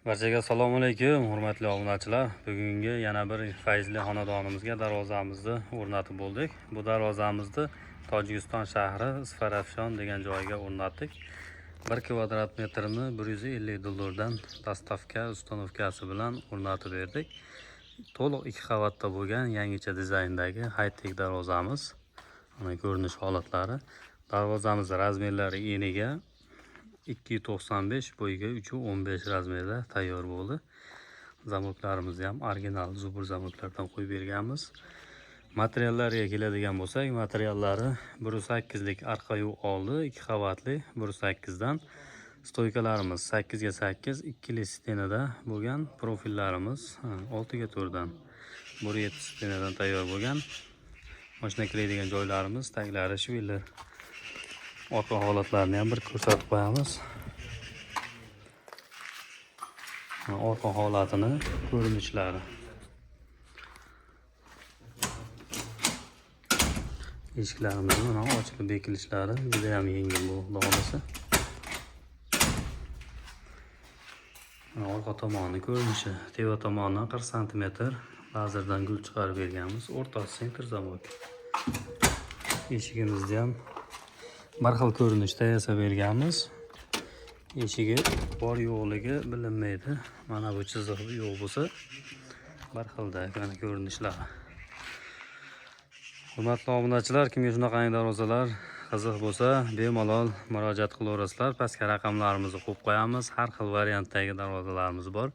Barchaga assalomu alaykum, hurmatli obunachilar. Bugungi yana bir fayzli xonadonimizga darvozamizni o'rnatib bo'ldik. Bu darvozamizni Tojikiston shahri Isfarafshon degan joyga o'rnatdik. 1 kvadrat metrini 150 dollardan dastavka ustanovkasi bilan o'rnatib berdik. To'liq 2 qavatda bo'lgan yangicha dizayndagi high-tech darvozamiz. Mana ko'rinish holatlari. Darvozamiz razmerlari eniga 2.95 bo'yiga 3.15 razmerda tayyor bo'ldi. Zamoklarimizni ham original zubur zamoklardan qo'yib berganmiz. Materiallariga keladigan bo'lsak, materiallari 1.8 lik arqa yu oldi, 2 qavatli 1.8 dan. Stoykalarimiz 8 ga 8, ikkili stenada bo'lgan, profillarimiz 6 ga 4 dan 1.7 stenadan tayyor bo'lgan. Mashina kiradigan joylarimiz taglari shvillar. Orqa holatlarini ham bir ko'rsatib qo'yamiz. Orqa holatini, ko'rinishlari. Eshiklarimiz mana ochilib bekilishlari juda ham yengil bu xolasi. Orqa tomoni ko'rinishi, teva tomonidan 40 sm lazerdan gul chiqarib berganmiz. O'rtasi sentr zamok. Eshigimizni ham bir xil ko'rinishda yasab berganmiz. Eshigi bor yo'qligi bilinmaydi. Mana bu chiziq yo'q bo'lsa, bir xilda mana ko'rinishlari. Hurmatli obunachilar, kimga shunaqa darvozalar qiziq bo'lsa, bemalol murojaat qilaverasizlar. Pastga raqamlarimizni qo'yib qo'yamiz. Har xil variantdagi darvozalarimiz bor.